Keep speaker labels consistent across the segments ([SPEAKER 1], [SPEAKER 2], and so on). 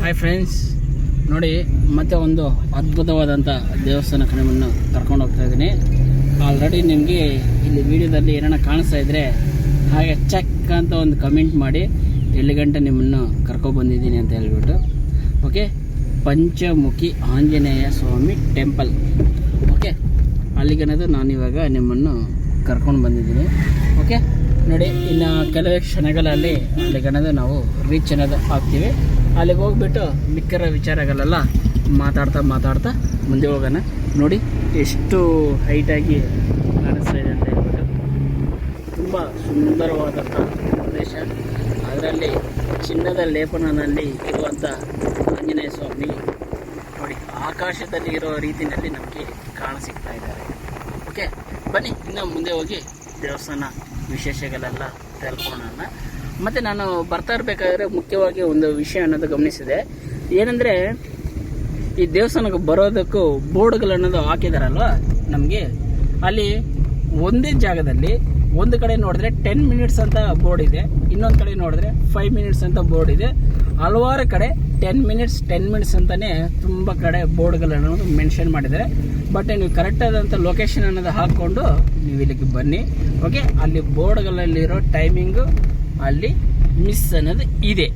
[SPEAKER 1] Hi friends, ನೋಡಿ ಮತ್ತೆ ಒಂದು ಅದ್ಭುತವಾದಂಥ ದೇವಸ್ಥಾನ ಕಡೆಯನ್ನು ಕರ್ಕೊಂಡು ಹೋಗ್ತಾ ಇದ್ದೀನಿ. ಆಲ್ರೆಡಿ ನಿಮಗೆ ಇಲ್ಲಿ ವಿಡಿಯೋದಲ್ಲಿ ಏನಾರ ಕಾಣಿಸ್ತಾ ಇದ್ರೆ ಹಾಗೆ ಚೆಕ್ ಅಂತ ಒಂದು ಕಮೆಂಟ್ ಮಾಡಿ ಎಲ್ಲಿ ಗಂಟೆ ನಿಮ್ಮನ್ನು ಕರ್ಕೊಬಂದಿದ್ದೀನಿ ಅಂತ ಹೇಳ್ಬಿಟ್ಟು. ಓಕೆ, ಪಂಚಮುಖಿ ಆಂಜನೇಯ ಸ್ವಾಮಿ ಟೆಂಪಲ್. ಓಕೆ, ಅಲ್ಲಿಗನ್ನೋದು ನಾನು ಇವಾಗ ನಿಮ್ಮನ್ನು ಕರ್ಕೊಂಡು ಬಂದಿದ್ದೀನಿ. ಓಕೆ ನೋಡಿ, ಇನ್ನು ಕೆಲವೇ ಕ್ಷಣಗಳಲ್ಲಿ ಅಲ್ಲಿಗನ್ನೋದು ನಾವು ರೀಚ್ ಅನ್ನೋದು ಆಗ್ತೀವಿ. ಅಲ್ಲಿಗೆ ಹೋಗ್ಬಿಟ್ಟು ಮಿಕ್ಕರ ವಿಚಾರಗಳೆಲ್ಲ ಮಾತಾಡ್ತಾ ಮುಂದೆ ಹೋಗೋಣ. ನೋಡಿ ಎಷ್ಟು ಹೈಟಾಗಿ ಕಾಣಿಸ್ತಾ ಇದೆ ಅಂತ ಹೇಳ್ಬಿಟ್ಟು. ತುಂಬ ಸುಂದರವಾದಂಥ ಪ್ರದೇಶ, ಅದರಲ್ಲಿ ಚಿನ್ನದ ಲೇಪನದಲ್ಲಿ ಇರುವಂಥ ಆಂಜನೇಯ ಸ್ವಾಮಿ ನೋಡಿ ಆಕಾಶದಲ್ಲಿ ಇರೋ ರೀತಿಯಲ್ಲಿ ನಮಗೆ ಕಾಣಸಿಗ್ತಾ ಇದ್ದಾರೆ. ಓಕೆ, ಬನ್ನಿ ಇನ್ನು ಮುಂದೆ ಹೋಗಿ ದೇವಸ್ಥಾನ ವಿಶೇಷಗಳೆಲ್ಲ ತಿಳ್ಕೊಳ್ಳೋಣ. ಮತ್ತು ನಾನು ಬರ್ತಾ ಇರಬೇಕಾದ್ರೆ ಮುಖ್ಯವಾಗಿ ಒಂದು ವಿಷಯ ಅನ್ನೋದು ಗಮನಿಸಿದೆ. ಏನಂದರೆ, ಈ ದೇವಸ್ಥಾನಕ್ಕೆ ಬರೋದಕ್ಕೂ ಬೋರ್ಡ್ಗಳು ಅನ್ನೋದು ಹಾಕಿದಾರಲ್ವ ನಮಗೆ, ಅಲ್ಲಿ ಒಂದೇ ಜಾಗದಲ್ಲಿ ಒಂದು ಕಡೆ ನೋಡಿದ್ರೆ 10 ಮಿನಿಟ್ಸ್ ಅಂತ ಬೋರ್ಡ್ ಇದೆ, ಇನ್ನೊಂದು ಕಡೆ ನೋಡಿದ್ರೆ 5 ಮಿನಿಟ್ಸ್ ಅಂತ ಬೋರ್ಡ್ ಇದೆ. ಹಲವಾರು ಕಡೆ 10 ಮಿನಿಟ್ಸ್ ಅಂತಲೇ ತುಂಬ ಕಡೆ ಬೋರ್ಡ್ಗಳನ್ನು ಮೆನ್ಷನ್ ಮಾಡಿದ್ದಾರೆ. ಬಟ್ ನೀವು ಕರೆಕ್ಟಾದಂಥ ಲೊಕೇಶನ್ ಅನ್ನೋದು ಹಾಕ್ಕೊಂಡು ನೀವು ಇಲ್ಲಿಗೆ ಬನ್ನಿ. ಓಕೆ, ಅಲ್ಲಿ ಬೋರ್ಡ್ಗಳಲ್ಲಿರೋ ಟೈಮಿಂಗು ಅಲ್ಲಿ ಮಿಸ್ ಅನ್ನೋದು ಇದೆ.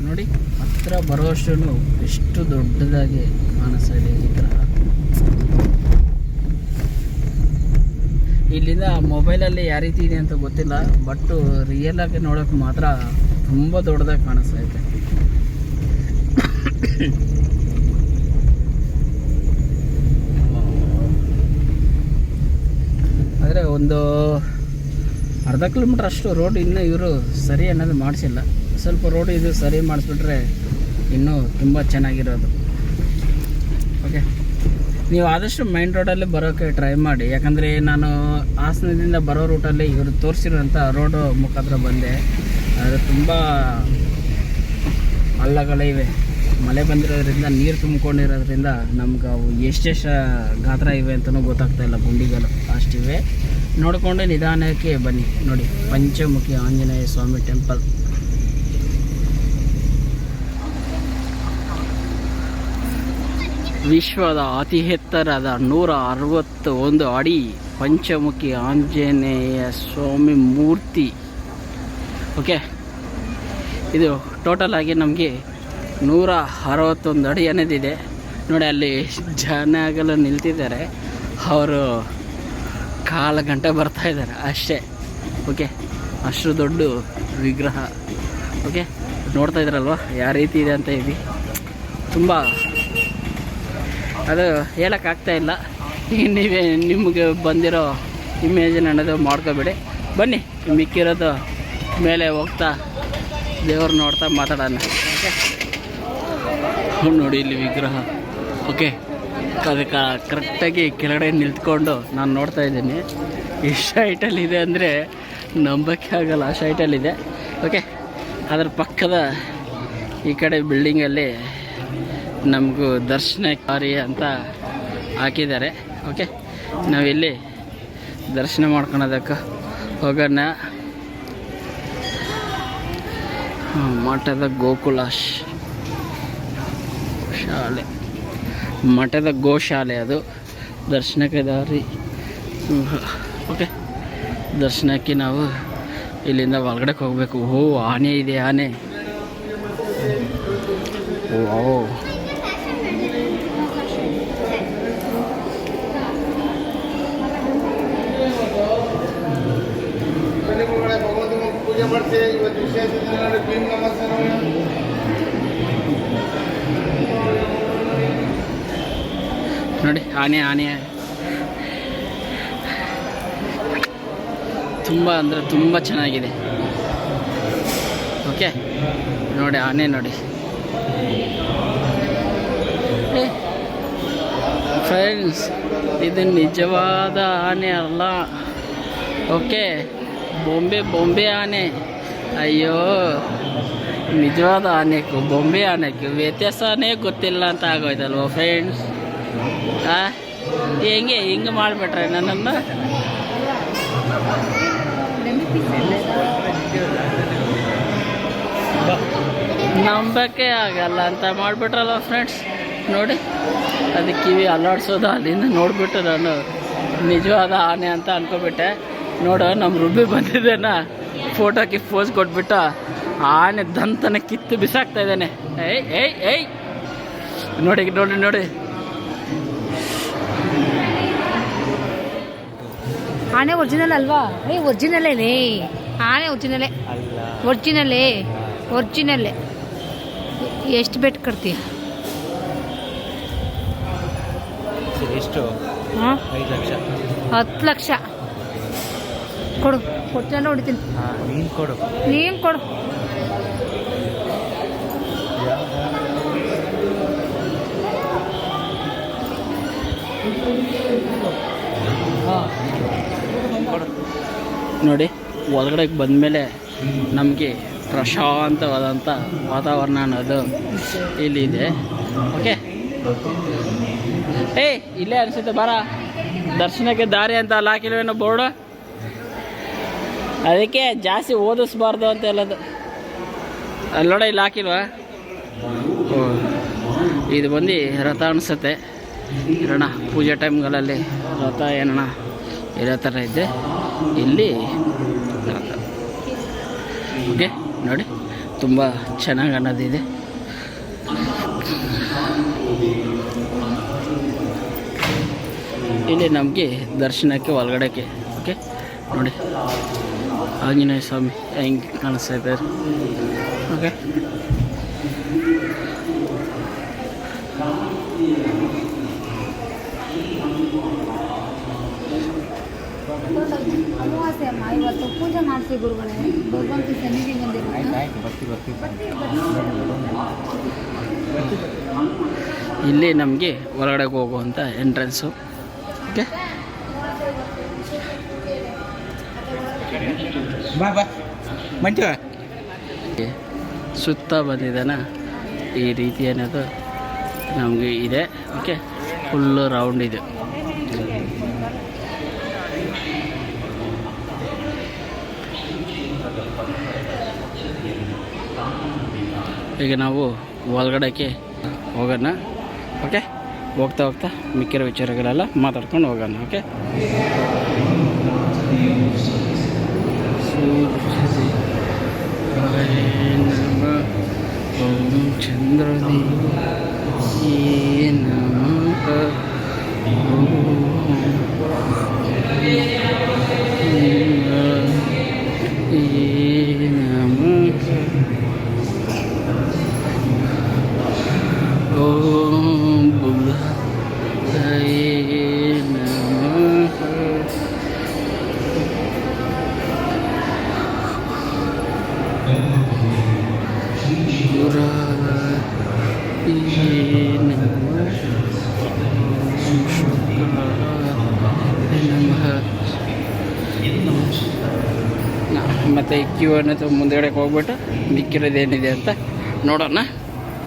[SPEAKER 1] ನೋಡಿ ಹತ್ರ ಬರೋಷ್ಟು ಎಷ್ಟು ದೊಡ್ಡದಾಗಿ ಕಾಣಿಸ್ತಾ ಇದೆ ಈ ಥರ. ಇಲ್ಲಿಂದ ಮೊಬೈಲಲ್ಲಿ ಯಾವ ರೀತಿ ಇದೆ ಅಂತ ಗೊತ್ತಿಲ್ಲ, ಬಟ್ ರಿಯಲ್ ಆಗಿ ನೋಡೋಕೆ ಮಾತ್ರ ತುಂಬ ದೊಡ್ಡದಾಗಿ ಕಾಣಿಸ್ತಾ ಇದೆ. ಆದರೆ ಒಂದು ಅರ್ಧ ಕಿಲೋಮೀಟ್ರ್ ಅಷ್ಟು ರೋಡ್ ಇನ್ನೂ ಇವರು ಸರಿ ಅನ್ನೋದು ಮಾಡಿಸಿಲ್ಲ. ಸ್ವಲ್ಪ ರೋಡ್ ಇದು ಸರಿ ಮಾಡಿಸ್ಬಿಟ್ರೆ ಇನ್ನೂ ತುಂಬ ಚೆನ್ನಾಗಿರೋದು. ಓಕೆ, ನೀವು ಆದಷ್ಟು ಮೈನ್ ರೋಡಲ್ಲಿ ಬರೋಕ್ಕೆ ಟ್ರೈ ಮಾಡಿ. ಯಾಕಂದರೆ ನಾನು ಹಾಸನದಿಂದ ಬರೋ ರೂಟಲ್ಲಿ ಇವರು ತೋರಿಸಿರೋಂಥ ರೋಡು ಮುಖಾಂತರ ಬಂದೆ. ಅದು ತುಂಬ ಹಳ್ಳಗಳಿವೆ, ಮಳೆ ಬಂದಿರೋದ್ರಿಂದ ನೀರು ತುಂಬಿಕೊಂಡಿರೋದ್ರಿಂದ ನಮ್ಗೆ ಅವು ಎಷ್ಟೆಷ್ಟು ಗಾತ್ರ ಇವೆ ಅಂತಲೂ ಗೊತ್ತಾಗ್ತಾಯಿಲ್ಲ. ಗುಂಡಿಗಳು ಅಷ್ಟಿವೆ. ನೋಡಿಕೊಂಡು ನಿಧಾನಕ್ಕೆ ಬನ್ನಿ. ನೋಡಿ ಪಂಚಮುಖಿ ಆಂಜನೇಯ ಸ್ವಾಮಿ ಟೆಂಪಲ್. ವಿಶ್ವದ ಅತಿ ಎತ್ತರದ 161 ಅಡಿ ಪಂಚಮುಖಿ ಆಂಜನೇಯ ಸ್ವಾಮಿ ಮೂರ್ತಿ. ಓಕೆ, ಇದು ಟೋಟಲ್ ಆಗಿ ನಮಗೆ 161 ಅಡಿ ಅನ್ನೋದಿದೆ. ನೋಡಿ ಅಲ್ಲಿ ಜನಗಳು ನಿಲ್ತಿದ್ದಾರೆ, ಅವರು ಕಾಲು ಗಂಟೆ ಬರ್ತಾ ಇದ್ದಾರೆ ಅಷ್ಟೇ. ಓಕೆ, ಅಷ್ಟು ದೊಡ್ಡ ವಿಗ್ರಹ. ಓಕೆ, ನೋಡ್ತಾ ಇದ್ರಲ್ವ ಯಾವ ರೀತಿ ಇದೆ ಅಂತ ಹೇಳಿ. ತುಂಬ ಅದು ಹೇಳೋಕ್ಕಾಗ್ತಾಯಿಲ್ಲ. ನೀವೇ ನಿಮಗೆ ಬಂದಿರೋ ಇಮೇಜಿನ ಅನ್ನೋದು ಮಾಡ್ಕೋಬೇಡಿ. ಬನ್ನಿ ಮಿಕ್ಕಿರೋದು ಮೇಲೆ ಹೋಗ್ತಾ ದೇವ್ರು ನೋಡ್ತಾ ಮಾತಾಡೋಣ. ಓಕೆ, ನೋಡಿ ಇಲ್ಲಿ ವಿಗ್ರಹ. ಓಕೆ, ಅದಕ್ಕೆ ಕರೆಕ್ಟಾಗಿ ಕೆಳಗಡೆ ನಿಂತ್ಕೊಂಡು ನಾನು ನೋಡ್ತಾ ಇದ್ದೀನಿ. ಎಷ್ಟು ಹೈಟಲ್ಲಿದೆ ಅಂದರೆ ನಂಬಕ್ಕೆ ಆಗಲ್ಲ, ಅಷ್ಟು ಹೈಟಲ್ಲಿದೆ. ಓಕೆ, ಅದರ ಪಕ್ಕದ ಈ ಕಡೆ ಬಿಲ್ಡಿಂಗಲ್ಲಿ ನಮಗೂ ದರ್ಶನಕಾರಿ ಅಂತ ಹಾಕಿದ್ದಾರೆ. ಓಕೆ, ನಾವಿಲ್ಲಿ ದರ್ಶನ ಮಾಡ್ಕೊಳೋದಕ್ಕೆ ಹೋಗೋಣ. ಮಠದ ಗೋಕುಲ ಶಾಲೆ, ಮಠದ ಗೋಶಾಲೆ ಅದು. ದರ್ಶನಕ್ಕೆ ದಾರಿ. ಓಕೆ, ದರ್ಶನಕ್ಕೆ ನಾವು ಇಲ್ಲಿಂದ ಒಳಗಡೆ ಹೋಗಬೇಕು. ಓ, ಆನೆ ಇದೆ, ಆನೆ. ಓ, ನೋಡಿ ಆನೆ ತುಂಬ ಅಂದರೆ ತುಂಬ ಚೆನ್ನಾಗಿದೆ. ಓಕೆ, ನೋಡಿ ಆನೆ ನೋಡಿ ಫ್ರೆಂಡ್ಸ್, ಇದು ನಿಜವಾದ ಆನೆ ಅಲ್ಲ. ಓಕೆ, ಬೊಂಬೆ ಆನೆ. ಅಯ್ಯೋ, ನಿಜವಾದ ಆನೆಗೂ ಬೊಂಬೆ ಆನೆಗೂ ವ್ಯತ್ಯಾಸನೇ ಗೊತ್ತಿಲ್ಲ ಅಂತ ಆಗೋಯ್ತಲ್ವ ಫ್ರೆಂಡ್ಸ್. ಹಿಂಗೆ ಮಾಡಿಬಿಟ್ರೆ ನನ್ನನ್ನು ನಂಬಕ್ಕೆ ಆಗಲ್ಲ ಅಂತ ಮಾಡಿಬಿಟ್ರಲ್ವ ಫ್ರೆಂಡ್ಸ್. ನೋಡಿ, ಅದು ಕಿವಿ ಅಲ್ಲಾಡ್ಸೋದು ಅಲ್ಲಿಂದ ನೋಡಿಬಿಟ್ಟು ನಾನು ನಿಜವಾದ ಆನೆ ಅಂತ ಅನ್ಕೊಬಿಟ್ಟೆ. ನೋಡು, ನಮ್ಮ ರುಬ್ಬಿ ಬಂದಿದ್ದೇನ ಫೋಟೋಕ್ಕೆ ಪೋಸ್ ಕೊಟ್ಬಿಟ್ಟು ಆನೆ ದಂತನ ಕಿತ್ತು ಬಿಸಾಕ್ತಾ ಇದ್ದಾನೆ. ಏಯ್ ಏಯ್ ಏಯ್ ನೋಡಿ ನೋಡಿ ನೋಡಿ.
[SPEAKER 2] ಆನೆ ಒರಿಜಿನಲ್ ಅಲ್ವಾ? ಒರಿಜಿನಲ್ಲೇ ಆನೆ ಒರಿಜಿನಲ್ಲೇ ಒರಿಜಿನಲ್ಲೇ. ಎಷ್ಟು ಬೆಟ್ ಕಟ್ತೀಯ?
[SPEAKER 3] ಎಷ್ಟು? 5 ಲಕ್ಷ.
[SPEAKER 2] 10 ಲಕ್ಷ ಕೊಡು. ಕೊಟ್ಟು ಹೊಡಿತೀನಿ. ನೀನು ಕೊಡು.
[SPEAKER 1] ನೋಡಿ, ಒಳಗಡೆಗೆ ಬಂದಮೇಲೆ ನಮಗೆ ಪ್ರಶಾಂತವಾದಂಥ ವಾತಾವರಣ ಅನ್ನೋದು ಇಲ್ಲಿದೆ. ಓಕೆ, ಇಲ್ಲೇ ಅನಿಸುತ್ತೆ. ಬಾರ, ದರ್ಶನಕ್ಕೆ ದಾರಿ ಅಂತ ಅಲ್ಲಿ ಹಾಕಿಲ್ವೇನೋ ಬೋರ್ಡು, ಅದಕ್ಕೆ ಜಾಸ್ತಿ ಓದಿಸ್ಬಾರ್ದು ಅಂತ ಹೇಳೋದು. ಅಲ್ಲಿ ನೋಡ, ಇಲ್ಲಿ ಹಾಕಿಲ್ವಾ? ಇದು ಬಂದು ರಥ ಅನಿಸುತ್ತೆ. ಇರೋಣ, ಪೂಜೆ ಟೈಮ್ಗಳಲ್ಲಿ ರಥ ಏನೋಣ ಇರೋ ಥರ ಇದೆ ಇಲ್ಲಿ ರಥ. ಓಕೆ, ನೋಡಿ, ತುಂಬ ಚೆನ್ನಾಗಿ ಅನ್ನೋದಿದೆ. ಇಲ್ಲಿ ನಮಗೆ ದರ್ಶನಕ್ಕೆ ಒಳಗಡೆಗೆ. ಓಕೆ, ನೋಡಿ, ಆಂಜನೇಯ ಸ್ವಾಮಿ ಹೆಂಗೆ ಕಾಣಿಸ್ತಾ ಇದ್ದಾರೆ. ಓಕೆ,
[SPEAKER 2] ಇವತ್ತು ಪೂಜೆ ಮಾಡಿಸಿ ಗುರುಗಳೇ. ಭಗವಂತ ಸನ್ನಿಧಿ
[SPEAKER 1] ಇಲ್ಲಿ ನಮಗೆ ಹೊರಗಡೆಗೆ ಹೋಗುವಂಥ ಎಂಟ್ರೆನ್ಸು. ಓಕೆ, ಸುತ್ತ ಬಂದಿದ್ದಾನ ಈ ರೀತಿ ಅನ್ನೋದು ನಮಗೆ ಇದೆ. ಓಕೆ, ಫುಲ್ಲು ರೌಂಡ್ ಇದೆ. ಈಗ ನಾವು ಒಳಗಡೆಗೆ ಹೋಗೋಣ. ಓಕೆ, ಹೋಗ್ತಾ ಹೋಗ್ತಾ ಮಿಕ್ಕಿರೋ ವಿಚಾರಗಳೆಲ್ಲ ಮಾತಾಡ್ಕೊಂಡು ಹೋಗೋಣ. ಓಕೆ, ಓಂ ಚಂದ್ರದಿ ನಮಃ. ಓಂ ಬುದ್ಧಾಯ ನಮಃ. ಮತ್ತು ಕ್ಯೂ ಅನ್ನೋದು ಮುಂದೆಗಡೆ ಹೋಗ್ಬಿಟ್ಟು ಮಿಕ್ಕಿರೋದೇನಿದೆ ಅಂತ ನೋಡೋಣ.